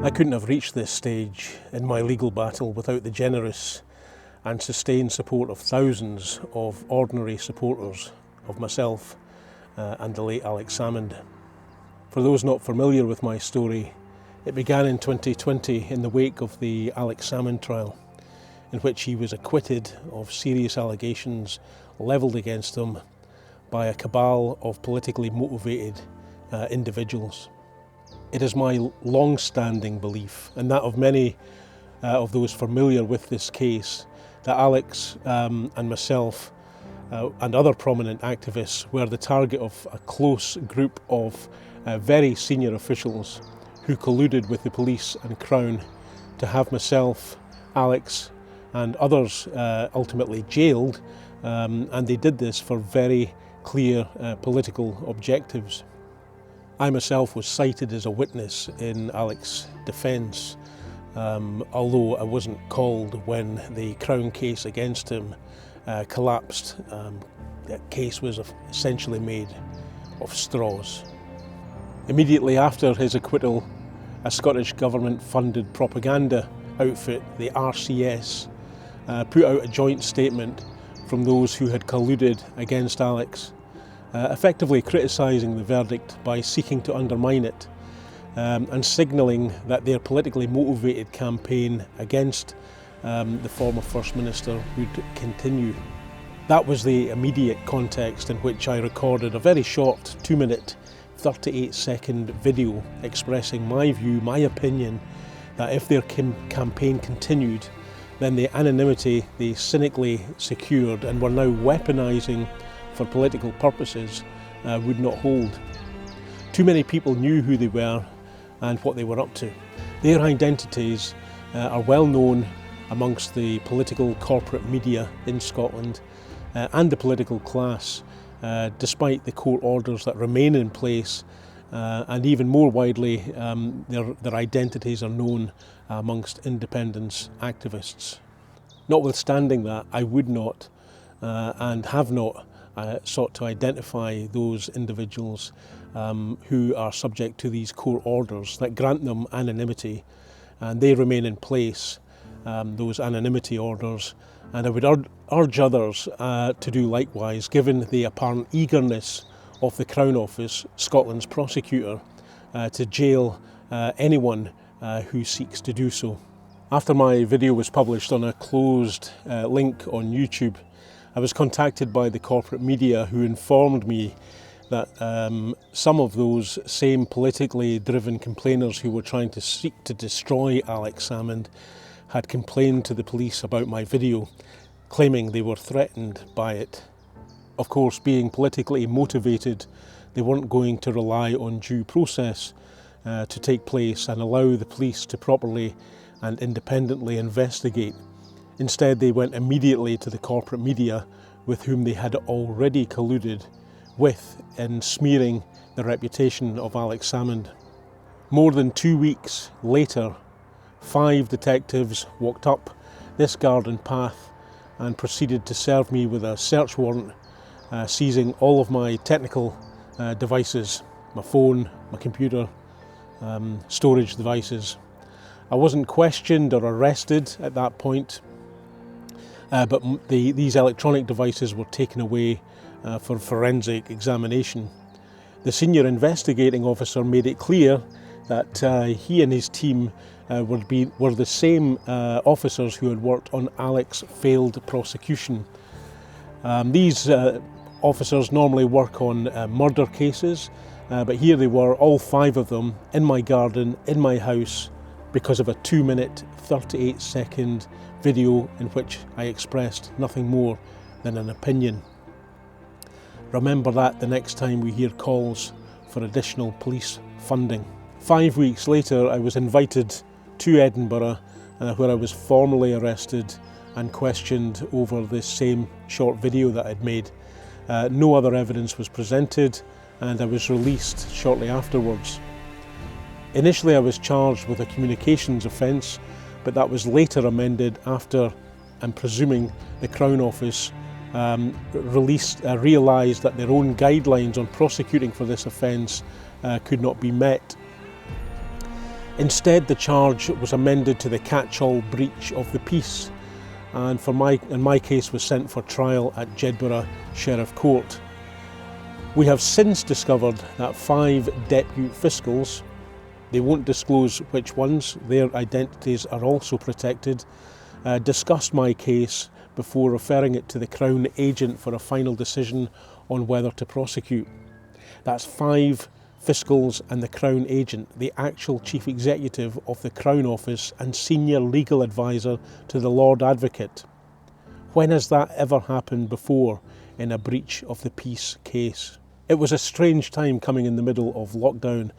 I couldn't have reached this stage in my legal battle without the generous and sustained support of thousands of ordinary supporters of myself and the late Alex Salmond. For those not familiar with my story, it began in 2020 in the wake of the Alex Salmond trial, in which he was acquitted of serious allegations levelled against him by a cabal of politically motivated individuals. It is my long-standing belief, and that of many of those familiar with this case, that Alex and myself and other prominent activists were the target of a close group of very senior officials who colluded with the police and Crown to have myself, Alex and others ultimately jailed, and they did this for very clear political objectives. I myself was cited as a witness in Alex's defence, although I wasn't called when the Crown case against him collapsed. That case was essentially made of straws. Immediately after his acquittal, a Scottish government-funded propaganda outfit, the RCS, put out a joint statement from those who had colluded against Alex, effectively criticising the verdict by seeking to undermine it and signalling that their politically motivated campaign against the former First Minister would continue. That was the immediate context in which I recorded a very short 2-minute, 38-second video expressing my view, my opinion, that if their campaign continued, then the anonymity they cynically secured and were now weaponising for political purposes would not hold. Too many people knew who they were and what they were up to. Their identities are well known amongst the political corporate media in Scotland and the political class, despite the court orders that remain in place, and even more widely, their identities are known amongst independence activists. Notwithstanding that, I would not and have not sought to identify those individuals who are subject to these court orders that grant them anonymity, and they remain in place, those anonymity orders, and I would urge others to do likewise, given the apparent eagerness of the Crown Office, Scotland's prosecutor, to jail anyone who seeks to do so. After my video was published on a closed link on YouTube, I was contacted by the corporate media who informed me that some of those same politically driven complainers who were trying to seek to destroy Alex Salmond had complained to the police about my video, claiming they were threatened by it. Of course, being politically motivated, they weren't going to rely on due process to take place and allow the police to properly and independently investigate. Instead, they went immediately to the corporate media with whom they had already colluded with in smearing the reputation of Alex Salmond. More than 2 weeks later, 5 detectives walked up this garden path and proceeded to serve me with a search warrant, seizing all of my technical devices, my phone, my computer, storage devices. I wasn't questioned or arrested at that point, but these electronic devices were taken away for forensic examination. The senior investigating officer made it clear that he and his team were the same officers who had worked on Alex's failed prosecution. These officers normally work on murder cases, but here they were, all 5 of them, in my garden, in my house, because of a 2-minute, 38-second video in which I expressed nothing more than an opinion. Remember that the next time we hear calls for additional police funding. 5 weeks later, I was invited to Edinburgh, where I was formally arrested and questioned over this same short video that I'd made. No other evidence was presented, and I was released shortly afterwards. Initially, I was charged with a communications offence, but that was later amended after, I'm presuming, the Crown Office realised that their own guidelines on prosecuting for this offence could not be met. Instead, the charge was amended to the catch-all breach of the peace, and my case was sent for trial at Jedburgh Sheriff Court. We have since discovered that 5 deputy fiscals, they won't disclose which ones, their identities are also protected, discussed my case before referring it to the Crown agent for a final decision on whether to prosecute. That's 5 fiscals and the Crown agent, the actual chief executive of the Crown Office and senior legal advisor to the Lord Advocate. When has that ever happened before in a breach of the peace case? It was a strange time coming in the middle of lockdown,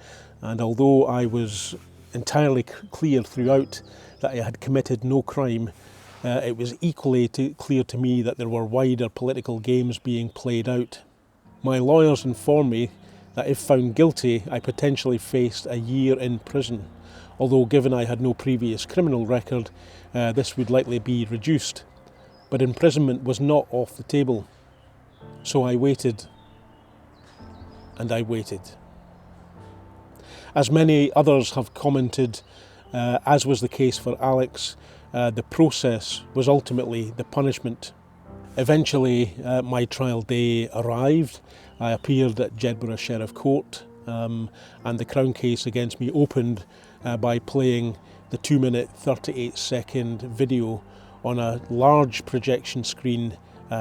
and although I was entirely clear throughout that I had committed no crime, it was equally clear to me that there were wider political games being played out. My lawyers informed me that if found guilty, I potentially faced a year in prison, although given I had no previous criminal record, this would likely be reduced. But imprisonment was not off the table. So I waited, and I waited. As many others have commented, as was the case for Alex, the process was ultimately the punishment. Eventually, my trial day arrived. I appeared at Jedburgh Sheriff Court, and the Crown case against me opened by playing the 2-minute 38-second video on a large projection screen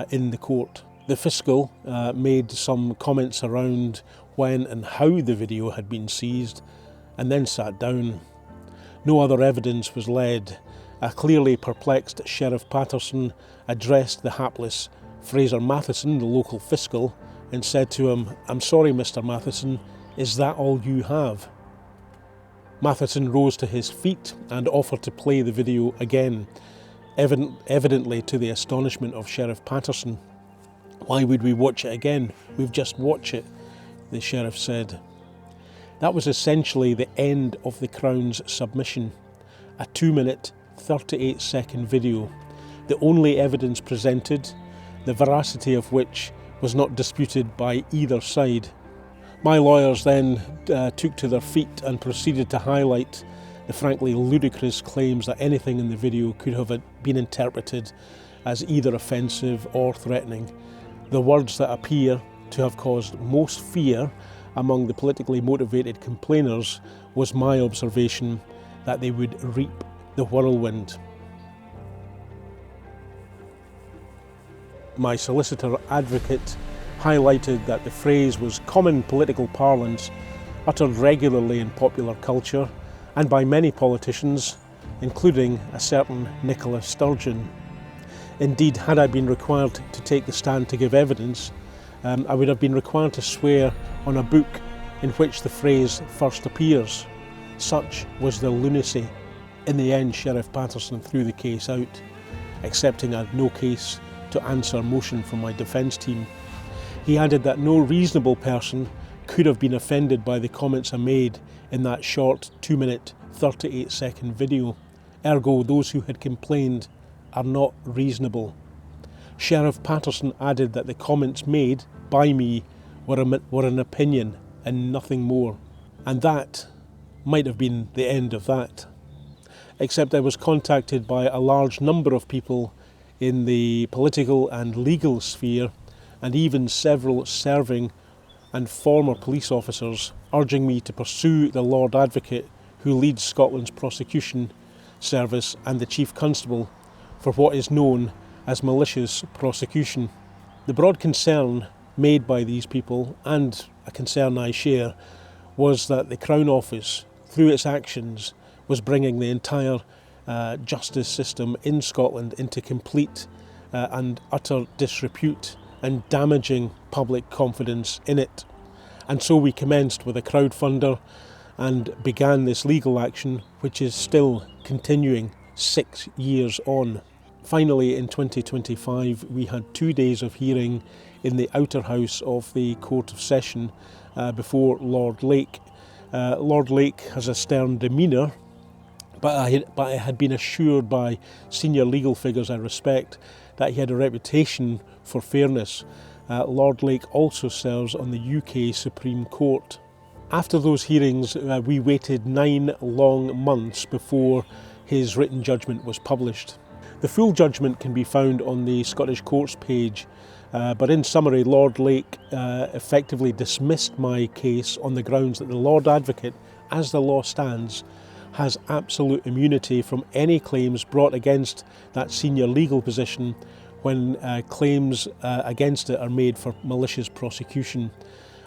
in the court. The fiscal made some comments around when and how the video had been seized, and then sat down. No other evidence was led. A clearly perplexed Sheriff Patterson addressed the hapless Fraser Matheson, the local fiscal, and said to him, "I'm sorry, Mr. Matheson, is that all you have?" Matheson rose to his feet and offered to play the video again, evidently to the astonishment of Sheriff Patterson. "Why would we watch it again? We've just watched it," the sheriff said. That was essentially the end of the Crown's submission, a 2-minute 38-second video, the only evidence presented, the veracity of which was not disputed by either side. My lawyers then took to their feet and proceeded to highlight the frankly ludicrous claims that anything in the video could have been interpreted as either offensive or threatening. The words that appear to have caused most fear among the politically motivated complainers was my observation that they would reap the whirlwind. My solicitor advocate highlighted that the phrase was common political parlance uttered regularly in popular culture and by many politicians, including a certain Nicola Sturgeon. Indeed, had I been required to take the stand to give evidence, I would have been required to swear on a book in which the phrase first appears. Such was the lunacy. In the end, Sheriff Patterson threw the case out, accepting I had no case to answer a motion from my defence team. He added that no reasonable person could have been offended by the comments I made in that short 2-minute 38-second video. Ergo, those who had complained are not reasonable. Sheriff Patterson added that the comments made by me were an opinion and nothing more. And that might have been the end of that. Except I was contacted by a large number of people in the political and legal sphere, and even several serving and former police officers, urging me to pursue the Lord Advocate, who leads Scotland's prosecution service, and the Chief Constable for what is known as malicious prosecution. The broad concern made by these people, and a concern I share, was that the Crown Office, through its actions, was bringing the entire justice system in Scotland into complete and utter disrepute and damaging public confidence in it. And so we commenced with a crowdfunder and began this legal action, which is still continuing 6 years on. Finally, in 2025, we had 2 days of hearing in the outer house of the Court of Session before Lord Lake. Lord Lake has a stern demeanour, but I had been assured by senior legal figures I respect that he had a reputation for fairness. Lord Lake also serves on the UK Supreme Court. After those hearings, we waited 9 long months before his written judgment was published. The full judgment can be found on the Scottish Courts page, but in summary, Lord Lake effectively dismissed my case on the grounds that the Lord Advocate, as the law stands, has absolute immunity from any claims brought against that senior legal position when claims against it are made for malicious prosecution,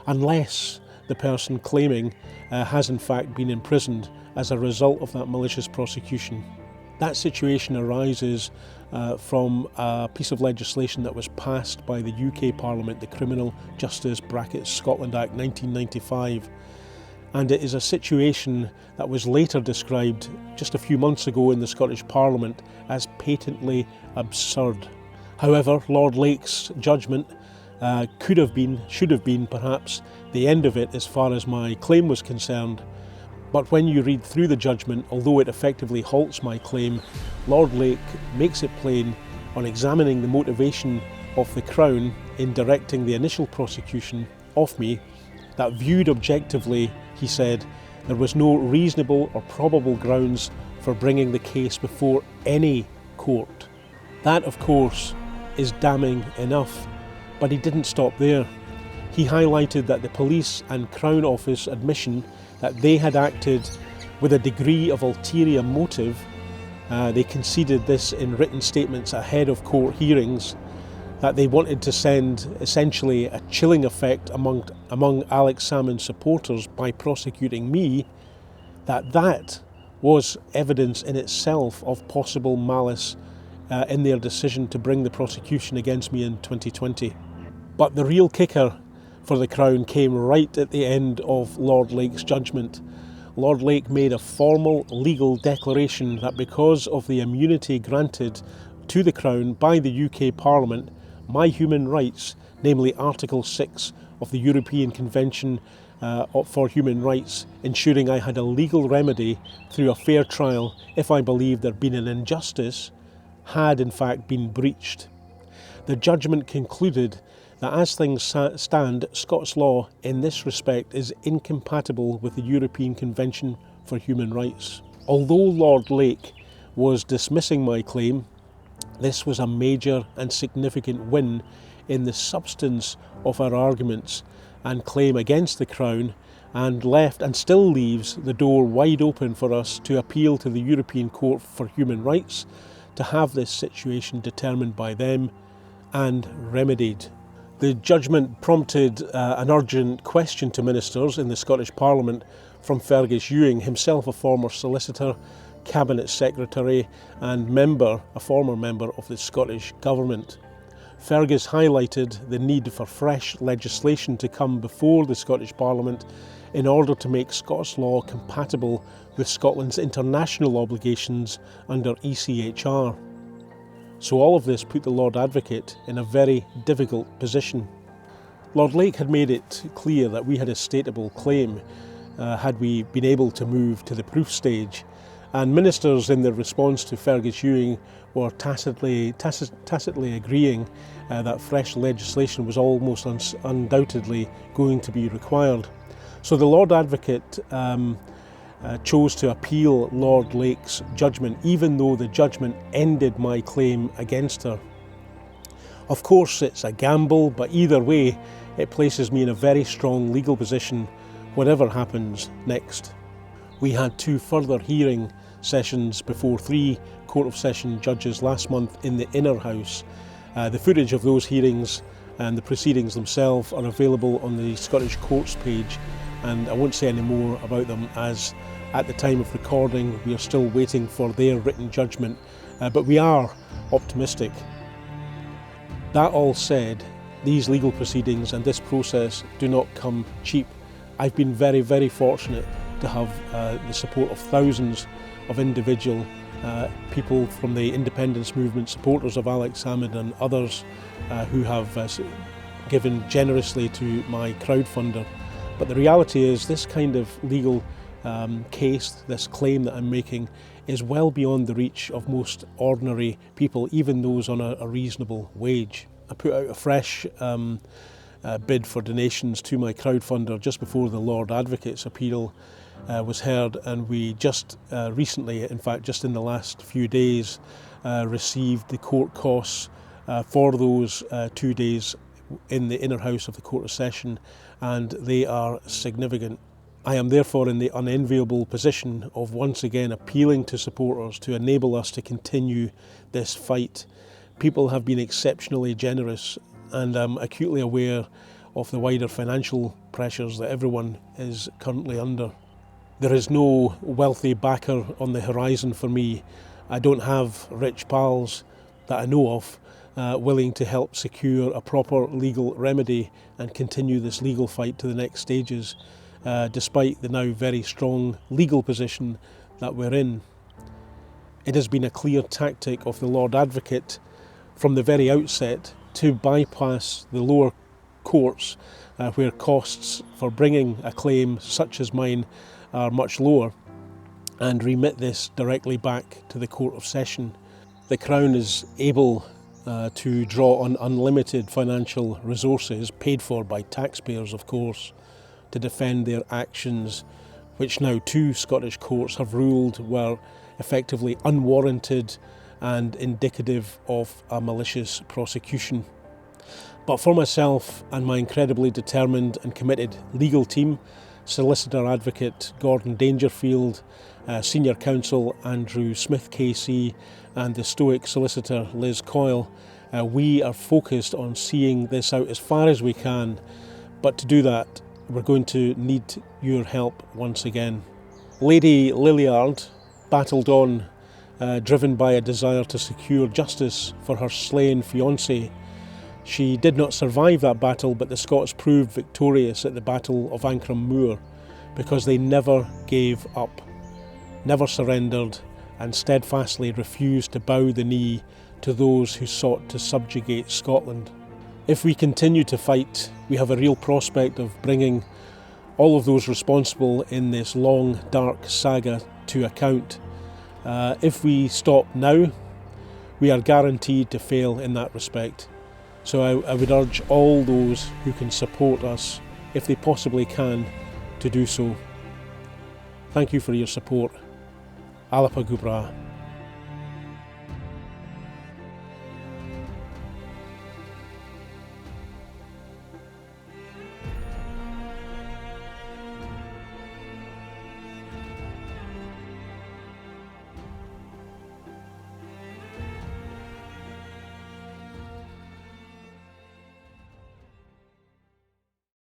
unless the person claiming has in fact been imprisoned as a result of that malicious prosecution. That situation arises from a piece of legislation that was passed by the UK Parliament, the Criminal Justice (Scotland Act 1995. And it is a situation that was later described just a few months ago in the Scottish Parliament as patently absurd. However, Lord Lake's judgment could have been, should have been perhaps, the end of it as far as my claim was concerned. But when you read through the judgment, although it effectively halts my claim, Lord Lake makes it plain on examining the motivation of the Crown in directing the initial prosecution of me that viewed objectively, he said, there was no reasonable or probable grounds for bringing the case before any court. That, of course, is damning enough, but he didn't stop there. He highlighted that the police and Crown Office admission that they had acted with a degree of ulterior motive. They conceded this in written statements ahead of court hearings, that they wanted to send essentially a chilling effect among Alex Salmond's supporters by prosecuting me, that was evidence in itself of possible malice in their decision to bring the prosecution against me in 2020. But the real kicker for the Crown came right at the end of Lord Lake's judgment. Lord Lake made a formal legal declaration that because of the immunity granted to the Crown by the UK Parliament, my human rights, namely Article 6 of the European Convention for Human Rights, ensuring I had a legal remedy through a fair trial if I believed there had been an injustice, had in fact been breached. The judgment concluded that as things stand, Scots law in this respect is incompatible with the European Convention for Human Rights. Although Lord Lake was dismissing my claim, this was a major and significant win in the substance of our arguments and claim against the Crown, and left and still leaves the door wide open for us to appeal to the European Court for Human Rights to have this situation determined by them and remedied. The judgment prompted an urgent question to ministers in the Scottish Parliament from Fergus Ewing, himself a former solicitor, Cabinet Secretary and a former member of the Scottish Government. Fergus highlighted the need for fresh legislation to come before the Scottish Parliament in order to make Scots law compatible with Scotland's international obligations under ECHR. So all of this put the Lord Advocate in a very difficult position. Lord Lake had made it clear that we had a statable claim had we been able to move to the proof stage, and ministers in their response to Fergus Ewing were tacitly agreeing that fresh legislation was almost undoubtedly going to be required. So the Lord Advocate chose to appeal Lord Lake's judgment, even though the judgment ended my claim against her. Of course, it's a gamble, but either way, it places me in a very strong legal position, whatever happens next. We had 2 further hearing sessions before 3 Court of Session judges last month in the Inner House. The footage of those hearings and the proceedings themselves are available on the Scottish Courts page, and I won't say any more about them as at the time of recording we are still waiting for their written judgment, but we are optimistic. That all said, these legal proceedings and this process do not come cheap. I've been very, very fortunate to have the support of thousands of individual people from the independence movement, supporters of Alex Salmond and others who have given generously to my crowdfunder. But the reality is this kind of legal case, this claim that I'm making, is well beyond the reach of most ordinary people, even those on a reasonable wage. I put out a fresh bid for donations to my crowdfunder just before the Lord Advocate's appeal was heard, and we just recently, in fact just in the last few days, received the court costs for those 2 days in the inner house of the Court of Session, and they are significant. I am therefore in the unenviable position of once again appealing to supporters to enable us to continue this fight. People have been exceptionally generous, and I'm acutely aware of the wider financial pressures that everyone is currently under. There is no wealthy backer on the horizon for me. I don't have rich pals that I know of willing to help secure a proper legal remedy and continue this legal fight to the next stages, despite the now very strong legal position that we're in. It has been a clear tactic of the Lord Advocate from the very outset to bypass the lower courts, where costs for bringing a claim such as mine are much lower, and remit this directly back to the Court of Session. The Crown is able to draw on unlimited financial resources, paid for by taxpayers of course, to defend their actions, which now 2 Scottish courts have ruled were effectively unwarranted and indicative of a malicious prosecution. But for myself and my incredibly determined and committed legal team, Solicitor Advocate Gordon Dangerfield, Senior Counsel Andrew Smith KC, and the Stoic Solicitor Liz Coyle, we are focused on seeing this out as far as we can, but to do that we're going to need your help once again. Lady Lilliard battled on, driven by a desire to secure justice for her slain fiancé. She did not survive that battle, but the Scots proved victorious at the Battle of Ancram Moor because they never gave up, never surrendered, and steadfastly refused to bow the knee to those who sought to subjugate Scotland. If we continue to fight, we have a real prospect of bringing all of those responsible in this long, dark saga to account. If we stop now, we are guaranteed to fail in that respect. So I would urge all those who can support us, if they possibly can, to do so. Thank you for your support. Alapa Gubra.